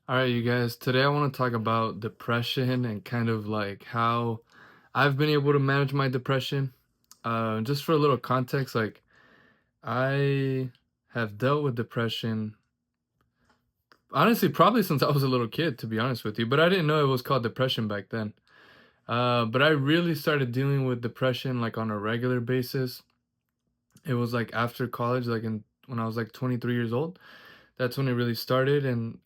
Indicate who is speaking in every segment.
Speaker 1: All right, you guys, today I want to talk about depression and kind of like how I've been able to manage my depression. Just for a little context, like I have dealt with depression honestly probably since I was a little kid, to be honest with you, but I didn't know it was called depression back then. But I really started dealing with depression like on a regular basis. It was like after college, like when I was like 23 years old. That's when it really started, and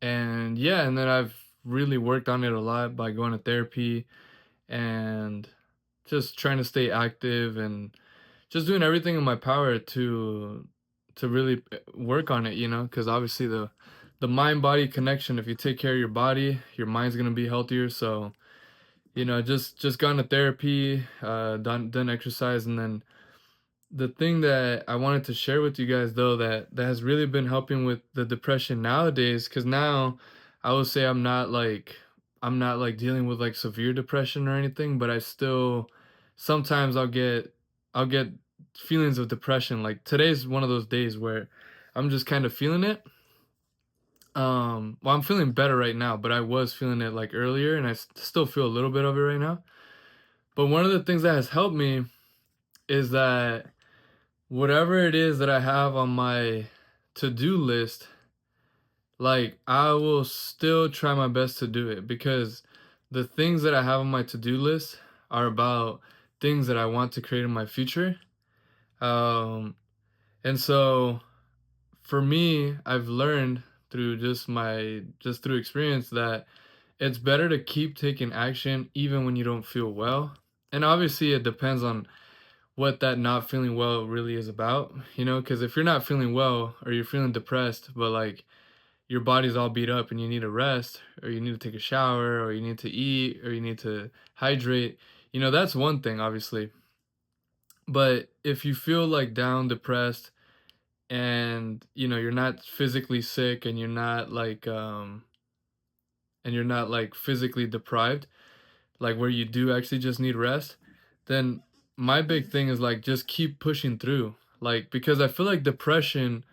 Speaker 1: yeah, and then I've really worked on it a lot by going to therapy and just trying to stay active and just doing everything in my power to really work on it, because obviously the mind body connection, if you take care of your body, your mind's going to be healthier. So, just gone to therapy, done exercise, and then the thing that I wanted to share with you guys though that has really been helping with the depression nowadays, because now I would say I'm not like dealing with like severe depression or anything, but I still sometimes I'll get feelings of depression. Like today's one of those days where I'm just kind of feeling it. Well, I'm feeling better right now, but I was feeling it like earlier, and I still feel a little bit of it right now. But one of the things that has helped me is that whatever it is that I have on my to-do list, like I will still try my best to do it because the things that I have on my to-do list are about things that I want to create in my future. Um, and so for me, I've learned through just through experience that it's better to keep taking action even when you don't feel well. And obviously it depends on what that not feeling well really is about, because if you're not feeling well or you're feeling depressed, but like your body's all beat up and you need to rest or you need to take a shower or you need to eat or you need to hydrate, that's one thing, obviously. But if you feel like down, depressed, and you're not physically sick and you're not like physically deprived, like where you do actually just need rest, then my big thing is like just keep pushing through. Like because I feel like depression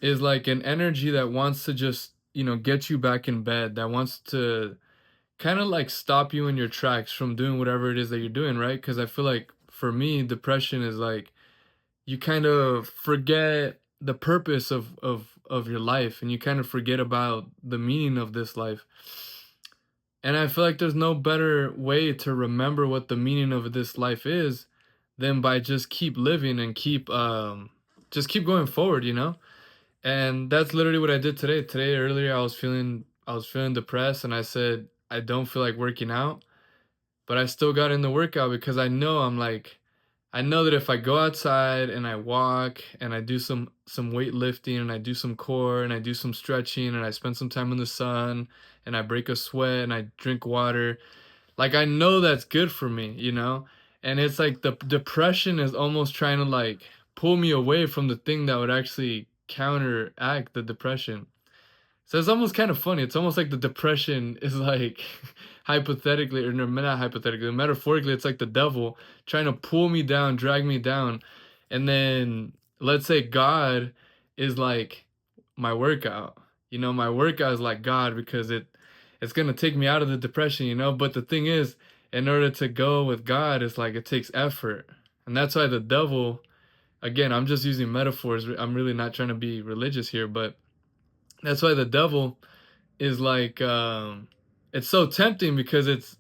Speaker 1: is like an energy that wants to just, get you back in bed, that wants to kind of like stop you in your tracks from doing whatever it is that you're doing, right? Because I feel like for me, depression is like you kind of forget the purpose of your life and you kind of forget about the meaning of this life. And I feel like there's no better way to remember what the meaning of this life is than by just keep living and keep going forward, And that's literally what I did today. Today earlier I was feeling depressed and I said I don't feel like working out, but I still got in the workout because I know that if I go outside and I walk and I do some weightlifting and I do some core and I do some stretching and I spend some time in the sun and I break a sweat and I drink water, like I know that's good for me. And it's like the depression is almost trying to like pull me away from the thing that would actually counteract the depression. So it's almost kind of funny. It's almost like the depression is like hypothetically, or no, not hypothetically, metaphorically, it's like the devil trying to pull me down, drag me down. And then let's say God is like my workout. My workout is like God because it's gonna take me out of the depression. But the thing is, in order to go with God, it's like it takes effort. And that's why the devil, again, I'm just using metaphors. I'm really not trying to be religious here, but that's why the devil is like it's so tempting because it's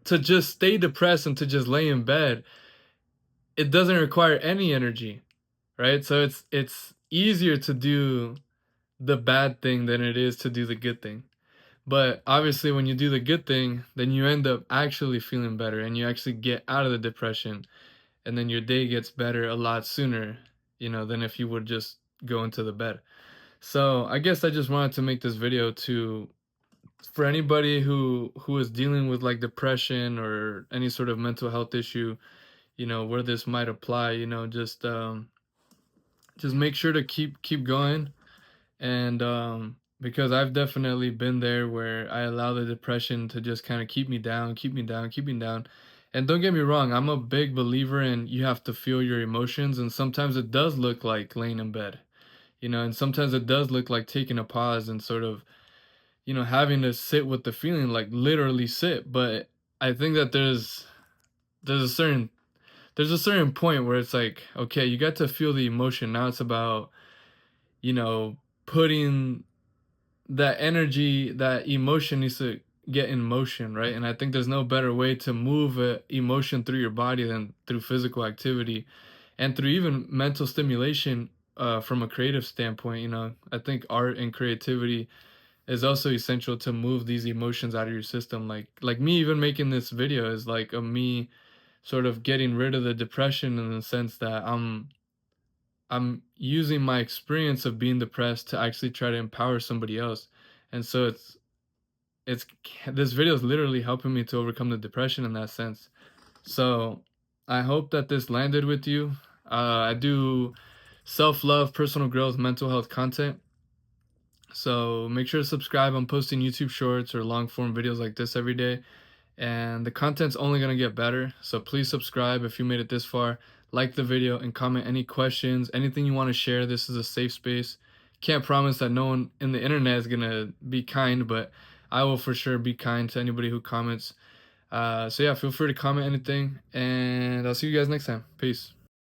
Speaker 1: to just stay depressed and to just lay in bed. It doesn't require any energy, right? So it's easier to do the bad thing than it is to do the good thing. But obviously when you do the good thing, then you end up actually feeling better and you actually get out of the depression and then your day gets better a lot sooner, than if you would just go into the bed. So I guess I just wanted to make this video to for anybody who is dealing with like depression or any sort of mental health issue, where this might apply, just make sure to keep going. And because I've definitely been there where I allow the depression to just kind of keep me down, keep me down, keep me down. And don't get me wrong, I'm a big believer in you have to feel your emotions, and sometimes it does look like laying in bed. you know, and sometimes it does look like taking a pause and sort of, you know, having to sit with the feeling, like literally sit. But I think that there's a certain there's a certain point where it's like, okay, you got to feel the emotion. Now it's about, you know, putting that energy, that emotion needs to get in motion, right? And I think there's no better way to move emotion through your body than through physical activity and through even mental stimulation from a creative standpoint. You know, I think art and creativity is also essential to move these emotions out of your system. Like me even making this video is like a me sort of getting rid of the depression in the sense that I'm using my experience of being depressed to actually try to empower somebody else. And so it's this video is literally helping me to overcome the depression in that sense. So I hope that this landed with you. I do self-love, personal growth, mental health content. So make sure to subscribe. I'm posting YouTube shorts or long form videos like this every day. And the content's only going to get better. So please subscribe if you made it this far. Like the video and comment any questions, anything you want to share. This is a safe space. Can't promise that no one in the internet is going to be kind, but I will for sure be kind to anybody who comments. So yeah, feel free to comment anything, and I'll see you guys next time. Peace.